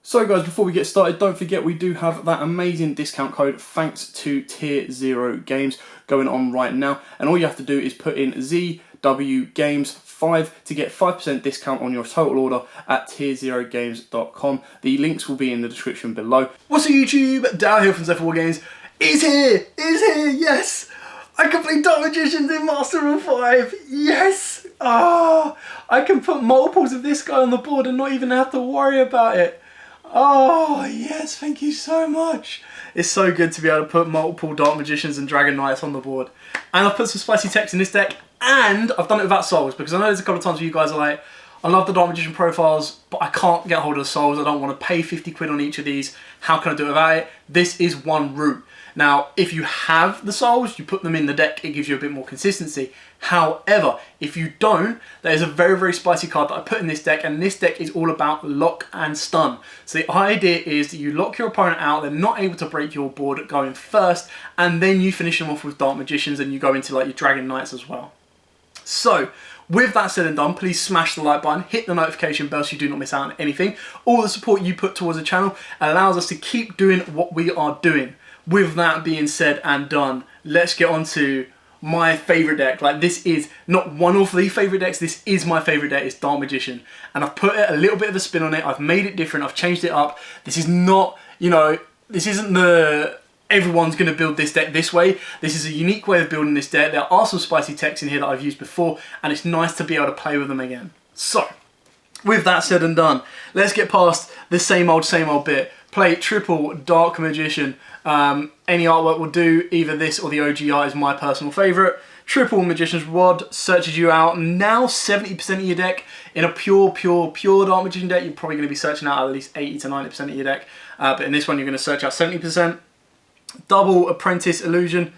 So guys, before we get started, don't forget we do have that amazing discount code thanks to Tier 0 Games going on right now. And all you have to do is put in ZWGames5 to get 5% discount on your total order at tier0games.com. The links will be in the description below. What's up YouTube? Down here from Z4 Games is here, yes! I can play Dark Magicians in MR5, yes! I can put multiples of this guy on the board and not even have to worry about it. Oh, yes, thank you so much. It's so good to be able to put multiple Dark Magicians and Dragon Knights on the board. And I've put some spicy text in this deck, and I've done it without souls, because I know there's a couple of times where you guys are like, I love the Dark Magician profiles, but I can't get hold of the souls. I don't want to pay 50 quid on each of these. How can I do it without it? This is one route. Now, if you have the souls, you put them in the deck, it gives you a bit more consistency. However, if you don't, there's a very, very spicy card that I put in this deck, and this deck is all about lock and stun. So the idea is that you lock your opponent out, they're not able to break your board going first, and then you finish them off with Dark Magicians and you go into like your Dragon Knights as well. So, with that said and done, please smash the like button, hit the notification bell so you do not miss out on anything. All the support you put towards the channel allows us to keep doing what we are doing. With that being said and done, let's get on to my favourite deck. Like, this is not one of the favourite decks, this is my favourite deck, it's Dark Magician. And I've put a little bit of a spin on it, I've made it different, I've changed it up. This is not, you know, this isn't the everyone's going to build this deck this way. This is a unique way of building this deck. There are some spicy techs in here that I've used before, and it's nice to be able to play with them again. So, with that said and done, let's get past the same old bit. Play triple Dark Magician. Any artwork will do, either this or the OG art is my personal favourite. Triple Magician's Rod searches you out. Now 70% of your deck. In a pure Dark Magician deck, you're probably going to be searching out at least 80 to 90% of your deck. But in this one, you're going to search out 70%. Double Apprentice Illusion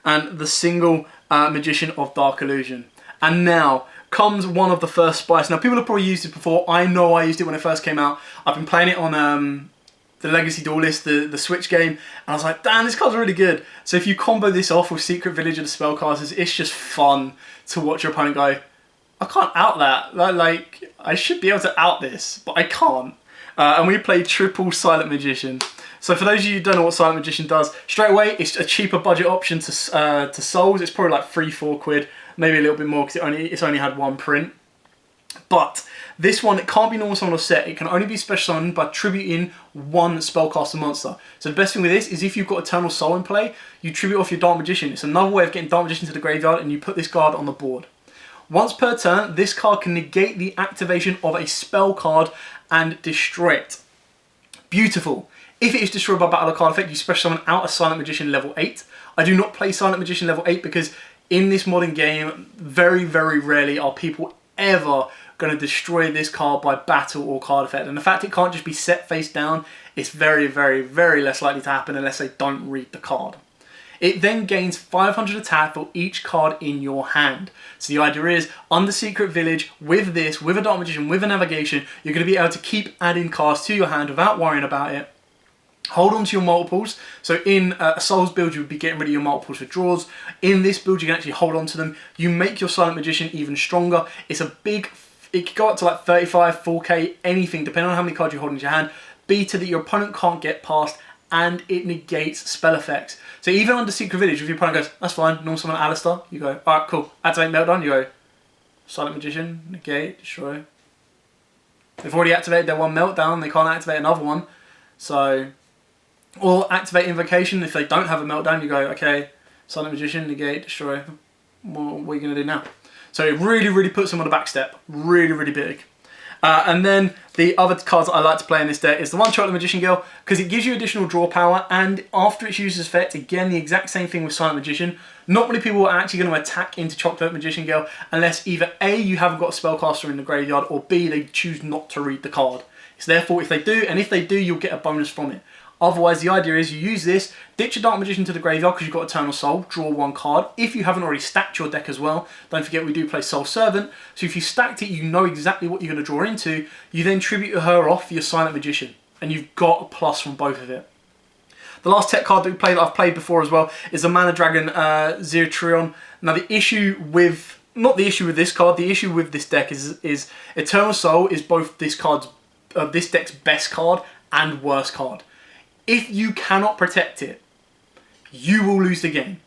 and the single Magician of Dark Illusion. And now comes one of the first spice. Now, people have probably used it before. I know I used it when it first came out. I've been playing it on the Legacy Duelist, the Switch game, and I was like, damn, this card's really good. So if you combo this off with Secret Village of the Spellcasters, it's just fun to watch your opponent go, I can't out that. Like, I should be able to out this, but I can't. And we play triple Silent Magician. So for those of you who don't know what Silent Magician does, straight away, it's a cheaper budget option to souls. It's probably like 3-4 quid, maybe a little bit more because it's only had one print. But this one, it can't be normal summon or set. It can only be special summoned by tributing one spellcaster monster. So the best thing with this is if you've got Eternal Soul in play, you tribute off your Dark Magician. It's another way of getting Dark Magician to the graveyard, and you put this card on the board. Once per turn, this card can negate the activation of a spell card and destroy it. Beautiful. If it is destroyed by battle or card effect, you special summon out a Silent Magician level 8. I do not play Silent Magician level 8 because in this modern game, very, very rarely are people ever going to destroy this card by battle or card effect. And the fact it can't just be set face down, it's very, very, very less likely to happen unless they don't read the card. It then gains 500 attack for each card in your hand. So the idea is, under Secret Village, with this, with a Dark Magician, with a Navigation, you're going to be able to keep adding cards to your hand without worrying about it. Hold on to your multiples. So in a Souls build, you would be getting rid of your multiples for draws. In this build, you can actually hold on to them. You make your Silent Magician even stronger. It's a big, it could go up to like 35, 4k, anything, depending on how many cards you hold in your hand. Beta that your opponent can't get past, and it negates spell effects. So even under Secret Village, if your opponent goes, that's fine, normal summon Alistair, you go, alright, cool, activate Meltdown, you go, Silent Magician, negate, destroy. They've already activated their one Meltdown, they can't activate another one. So, or activate Invocation. If they don't have a Meltdown, you go, okay, Silent Magician, negate, destroy. What are you going to do now? So it really, really puts them on the back step. Really, really big. And then the other cards that I like to play in this deck is the one Chocolate Magician Girl, because it gives you additional draw power, and after its user's effect, again, the exact same thing with Silent Magician. Not many people are actually going to attack into Chocolate Magician Girl unless either A, you haven't got a spellcaster in the graveyard, or B, they choose not to read the card. It's therefore if they do, and if they do, you'll get a bonus from it. Otherwise, the idea is you use this, ditch your Dark Magician to the graveyard because you've got Eternal Soul, draw one card. If you haven't already stacked your deck as well, don't forget we do play Soul Servant, so if you stacked it, you know exactly what you're going to draw into. You then tribute her off your Silent Magician, and you've got a plus from both of it. The last tech card that we played, that I've played before as well, is the Mana Dragon Zeratrion. Now the issue with, not the issue with this card, the issue with this deck is Eternal Soul is both this deck's best card and worse card. If you cannot protect it, you will lose the game.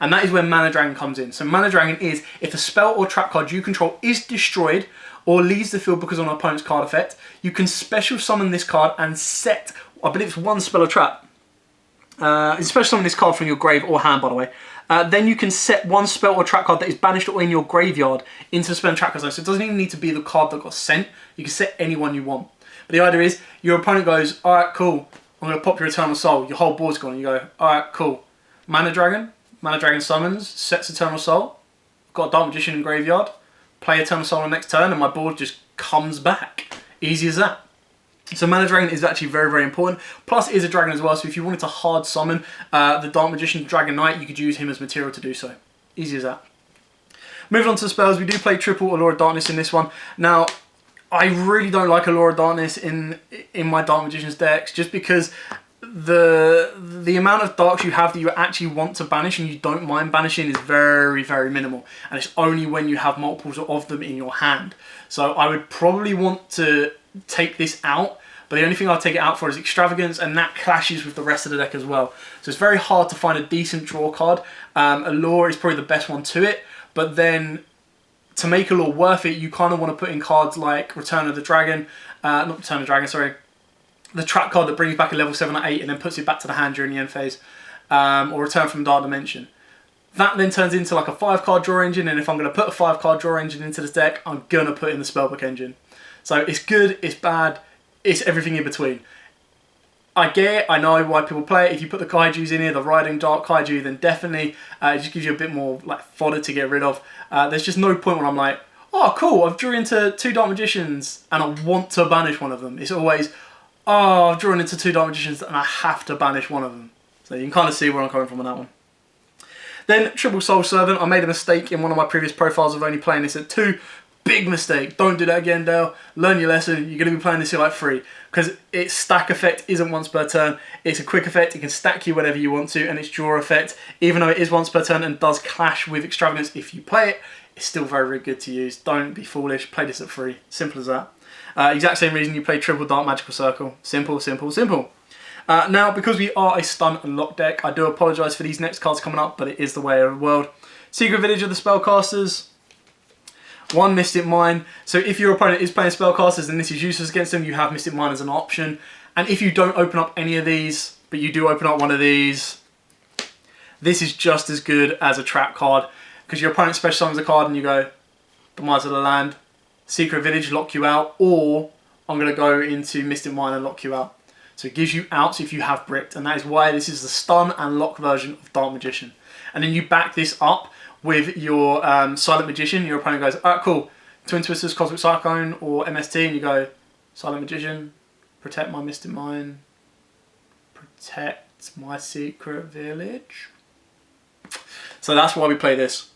And that is where Mana Dragon comes in. So Mana Dragon is, if a spell or trap card you control is destroyed or leaves the field because of an opponent's card effect, you can special summon this card and set, I believe it's one spell or trap. It's special summon this card from your grave or hand, by the way. Then you can set one spell or trap card that is banished or in your graveyard into the spell and trap card zone. So it doesn't even need to be the card that got sent. You can set any one you want. But the idea is, your opponent goes, alright, cool, I'm going to pop your Eternal Soul. Your whole board's gone. And you go, alright, cool. Mana Dragon summons, sets Eternal Soul. Got a Dark Magician in graveyard. Play Eternal Soul on the next turn and my board just comes back. Easy as that. So Mana Dragon is actually very, very important. Plus it is a dragon as well, so if you wanted to hard summon the Dark Magician Dragon Knight, you could use him as material to do so. Easy as that. Moving on to the spells, we do play triple Allure of Darkness in this one. Now, I really don't like Allure of Darkness in my Dark Magician's decks, just because the amount of darks you have that you actually want to banish and you don't mind banishing is very, very minimal. And it's only when you have multiples of them in your hand. So I would probably want to take this out, but the only thing I'll take it out for is Extravagance, and that clashes with the rest of the deck as well. So it's very hard to find a decent draw card. Allure is probably the best one to it, but then to make Allure worth it, you kind of want to put in cards like Return of the Dragon, not Return of the Dragon, sorry, the trap card that brings back a level 7 or 8 and then puts it back to the hand during the end phase, or Return from Dark Dimension. That then turns into like a 5-card draw engine, and if I'm going to put a 5-card draw engine into this deck, I'm going to put in the Spellbook engine. So it's good, it's bad, it's everything in between. I get it, I know why people play it. If you put the Kaijus in here, the Riding Dark Kaiju, then definitely it just gives you a bit more like fodder to get rid of. There's just no point when I'm like, oh cool, I've drew into 2 Dark Magicians and I want to banish one of them. It's always, oh, I've drawn into 2 Dark Magicians and I have to banish one of them. So you can kind of see where I'm coming from on that one. Then Triple Soul Servant. I made a mistake in one of my previous profiles of only playing this at 2. Big mistake. Don't do that again, Dale. Learn your lesson. You're going to be playing this here like 3. Because its stack effect isn't once per turn. It's a quick effect. It can stack you whenever you want to. And its draw effect, even though it is once per turn and does clash with Extravagance if you play it, it's still very, very good to use. Don't be foolish. Play this at 3. Simple as that. Exact same reason you play Triple Dark Magical Circle. Simple, simple, simple. Now, because we are a stun and lock deck, I do apologise for these next cards coming up, but it is the way of the world. Secret Village of the Spellcasters. 1 Mystic Mine. So if your opponent is playing Spellcasters and this is useless against them, you have Mystic Mine as an option. And if you don't open up any of these, but you do open up one of these, this is just as good as a trap card. Because your opponent special summons a card and you go, Demise of the Land, Secret Village, lock you out, or I'm going to go into Mystic Mine and lock you out. So it gives you outs if you have bricked, and that is why this is the stun and lock version of Dark Magician. And then you back this up with your Silent Magician. Your opponent goes, alright, cool, Twin Twisters, Cosmic Cyclone, or MST, and you go, Silent Magician, protect my Mystic Mine, protect my Secret Village. So that's why we play this.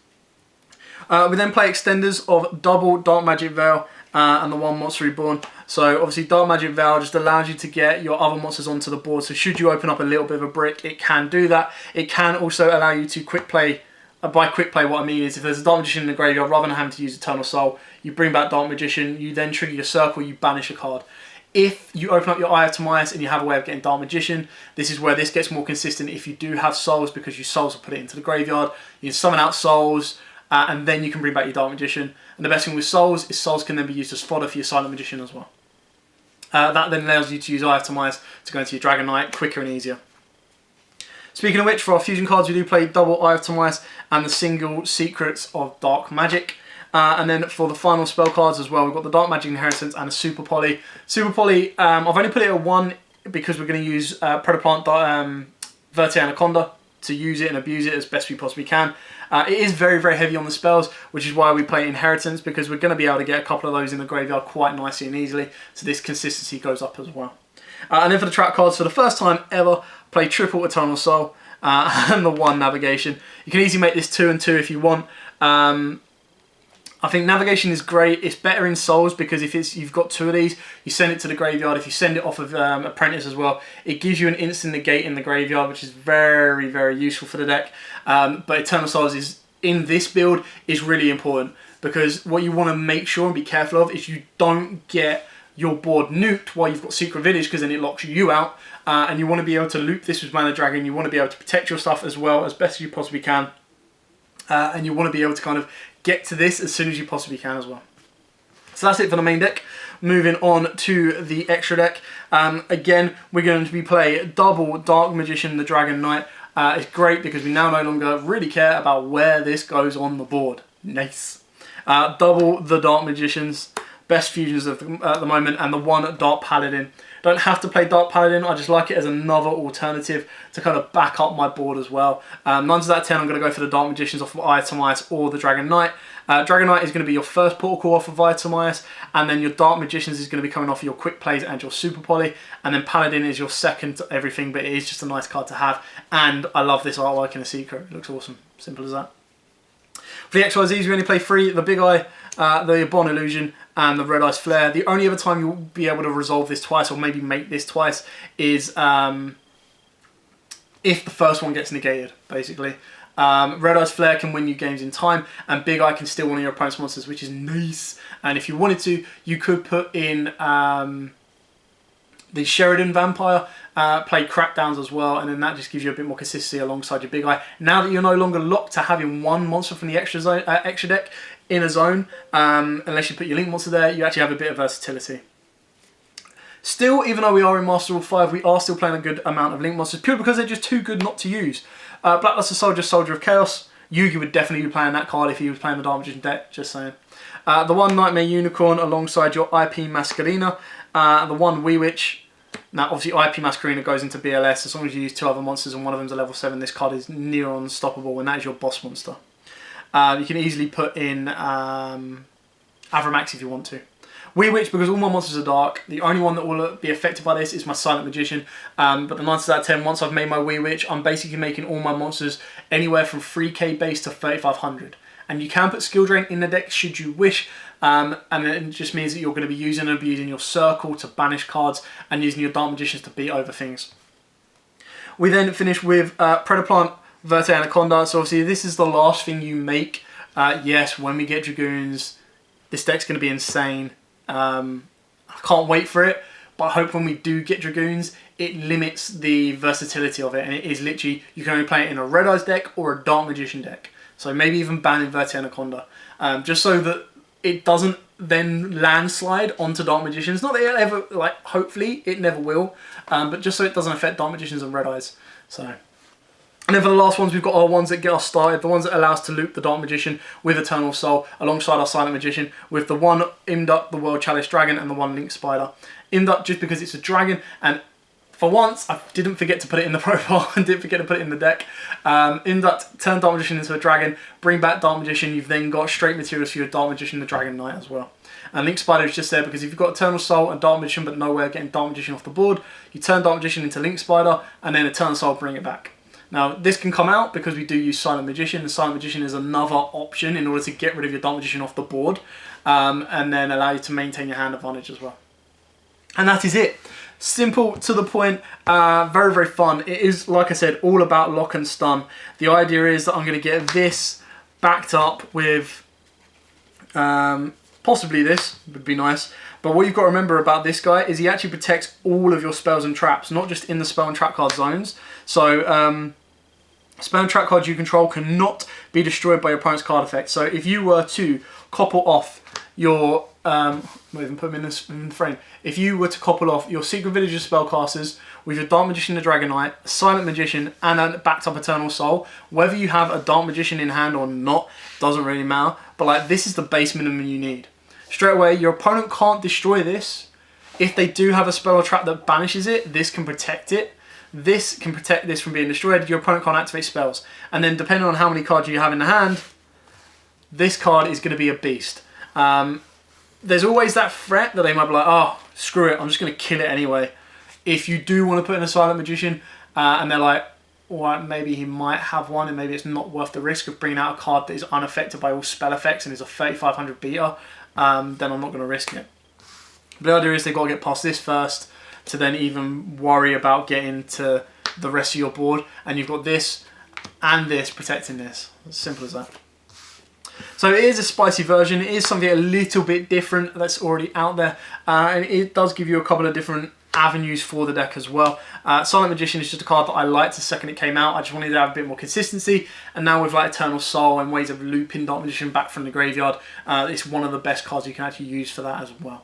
We then play extenders of double Dark Magic Veil and the 1 Monster Reborn. So obviously Dark Magic Veil just allows you to get your other monsters onto the board. So should you open up a little bit of a brick, it can do that. It can also allow you to quick play. By quick play, what I mean is if there's a Dark Magician in the graveyard, rather than having to use Eternal Soul, you bring back Dark Magician, you then trigger your circle, you banish a card. If you open up your Eye of Timaeus and you have a way of getting Dark Magician, this is where this gets more consistent. If you do have souls, because your souls will put it into the graveyard, you can summon out souls, and then you can bring back your Dark Magician. And the best thing with souls is souls can then be used as fodder for your Silent Magician as well. That then allows you to use Eye of Timaeus to go into your Dragon Knight quicker and easier. Speaking of which, for our fusion cards, we do play double Eye of Timaeus and the single Secrets of Dark Magic. And then for the final spell cards as well, we've got the Dark Magic Inheritance and a Super Poly. Super Poly, I've only put it at 1 because we're going to use Predaplant Verte Anaconda to use it and abuse it as best we possibly can. It is very, very heavy on the spells, which is why we play Inheritance, because we're going to be able to get a couple of those in the graveyard quite nicely and easily, so this consistency goes up as well. And then for the trap cards, for the first time ever, play triple Eternal Soul and the 1 Navigation. You can easily make this 2 and 2 if you want. I think Navigation is great. It's better in Souls because if you've got 2 of these, you send it to the graveyard. If you send it off of Apprentice as well, it gives you an instant negate in the graveyard, which is very, very useful for the deck. But Eternal Souls is in this build is really important because what you want to make sure and be careful of is you don't get your board nuked while you've got Secret Village, because then it locks you out. And you want to be able to loop this with Mana Dragon. You want to be able to protect your stuff as well as best as you possibly can. And you want to be able to kind of get to this as soon as you possibly can as well. So that's it for the main deck. Moving on to the extra deck. Again, we're going to be playing double Dark Magician, the Dragon Knight. It's great because we now no longer really care about where this goes on the board. Nice. Double the Dark Magicians, best fusions at the moment, and the one Dark Paladin. Don't have to play Dark Paladin, I just like it as another alternative to kind of back up my board as well. 9 out of 10, I'm going to go for the Dark Magicians off of Itemize or the Dragon Knight. Dragon Knight is going to be your first portal call off of Itemize, and then your Dark Magicians is going to be coming off of your Quick Plays and your Super Poly, and then Paladin is your second to everything, but it is just a nice card to have, and I love this artwork in a secret. It looks awesome. Simple as that. For the XYZs, we only play 3, the Big Eye, the Bond Illusion, and the Red Eyes Flare. The only other time you'll be able to resolve this twice, or maybe make this twice, is if the first one gets negated, basically. Red Eyes Flare can win you games in time, and Big Eye can steal one of your opponent's monsters, which is nice. And if you wanted to, you could put in the Sheridan Vampire, play Crackdowns as well, and then that just gives you a bit more consistency alongside your Big Eye. Now that you're no longer locked to having one monster from the extra deck in a zone, unless you put your Link monster there, you actually have a bit of versatility. Still, even though we are in Master Rule 5, we are still playing a good amount of Link monsters, purely because they're just too good not to use. Blackluster Soldier, Soldier of Chaos. Yugioh would definitely be playing that card if he was playing the Dark Magician deck, just saying. The one Nightmare Unicorn alongside your IP Masquerina. The one Wee Witch. Now, obviously, IP Masquerina goes into BLS. As long as you use 2 other monsters and one of them's a level 7, this card is near unstoppable, and that is your boss monster. You can easily put in Avramax if you want to. Wee Witch, because all my monsters are dark, the only one that will be affected by this is my Silent Magician. But the 9 out of 10, once I've made my Wee Witch, I'm basically making all my monsters anywhere from 3k base to 3500. And you can put Skill Drain in the deck should you wish. And it just means that you're going to be using and abusing your Circle to banish cards and using your Dark Magicians to beat over things. We then finish with Predaplant, Verte Anaconda. So obviously this is the last thing you make. Yes, when we get Dragoons, this deck's going to be insane. I can't wait for it, but I hope when we do get Dragoons, it limits the versatility of it, and it is literally, you can only play it in a Red Eyes deck or a Dark Magician deck. So maybe even ban Verte Anaconda, just so that it doesn't then landslide onto Dark Magicians. Not that it'll ever, like, hopefully it never will, but just so it doesn't affect Dark Magicians and Red Eyes. So. And then for the last ones, we've got our ones that get us started, the ones that allow us to loop the Dark Magician with Eternal Soul, alongside our Silent Magician, with the one Imdut, the World Chalice Dragon, and the one Link Spider. Imdut, just because it's a dragon, and for once, I didn't forget to put it in the profile, and didn't forget to put it in the deck. Imdut, turn Dark Magician into a dragon, bring back Dark Magician, you've then got straight materials for your Dark Magician, the Dragon Knight as well. And Link Spider is just there because if you've got Eternal Soul and Dark Magician, but nowhere getting Dark Magician off the board, you turn Dark Magician into Link Spider, and then Eternal Soul, bring it back. Now, this can come out because we do use Silent Magician. The Silent Magician is another option in order to get rid of your Dark Magician off the board, and then allow you to maintain your hand advantage as well. And that is it. Simple, to the point, very, very fun. It is, like I said, all about lock and stun. The idea is that I'm going to get this backed up with possibly this, would be nice. But what you've got to remember about this guy is he actually protects all of your spells and traps, not just in the spell and trap card zones. So spell and trap cards you control cannot be destroyed by your opponent's card effect. So if you were to couple off your, I'll even put them in the frame. If you were to couple off your Secret Villager spellcasters with your Dark Magician, the Dragon Knight, Silent Magician, and a backed up Eternal Soul, whether you have a Dark Magician in hand or not, doesn't really matter. But like, this is the base minimum you need. Straight away, your opponent can't destroy this. If they do have a spell or trap that banishes it, this can protect it. This can protect this from being destroyed. Your opponent can't activate spells. And then depending on how many cards you have in the hand, this card is going to be a beast. There's always that threat that they might be like, oh, screw it, I'm just going to kill it anyway. If you do want to put in a Silent Magician, and they're like, well, maybe he might have one, and maybe it's not worth the risk of bringing out a card that is unaffected by all spell effects and is a 3500 beater, then I'm not going to risk it. But the idea is they've got to get past this first to then even worry about getting to the rest of your board. And you've got this and this protecting this. As simple as that. So it is a spicy version. It is something a little bit different that's already out there. And it does give you a couple of different avenues for the deck as well. Silent Magician is just a card that I liked the second it came out. I just wanted to have a bit more consistency, and now with like Eternal Soul and ways of looping Dark Magician back from the graveyard, it's one of the best cards you can actually use for that as well.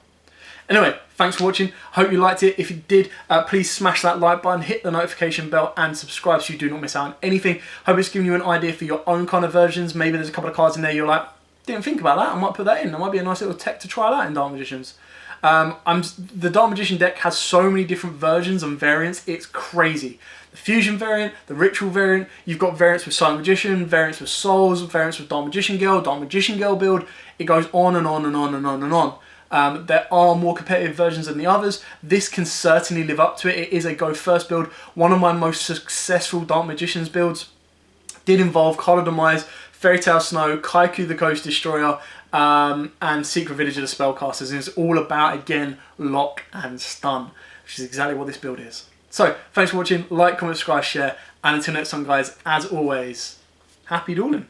Anyway, thanks for watching. Hope you liked it. If you did, please smash that like button, hit the notification bell, and subscribe so you do not miss out on anything. Hope it's giving you an idea for your own kind of versions. Maybe there's a couple of cards in there you're like, didn't think about that, I might put that in. That might be a nice little tech to try that in Dark Magicians. The Dark Magician deck has so many different versions and variants, it's crazy. The Fusion variant, the Ritual variant, you've got variants with Silent Magician, variants with Souls, variants with Dark Magician Girl build. It goes on and on and on and on and on. There are more competitive versions than the others. This can certainly live up to it. It is a go first build. One of my most successful Dark Magicians builds did involve Card of Demise, Fairy Tale Snow, Kaiku the Ghost Destroyer, and Secret Village of the Spellcasters. And it's all about, again, lock and stun, which is exactly what this build is. So, thanks for watching. Like, comment, subscribe, share, and until next time, guys, as always, happy dueling.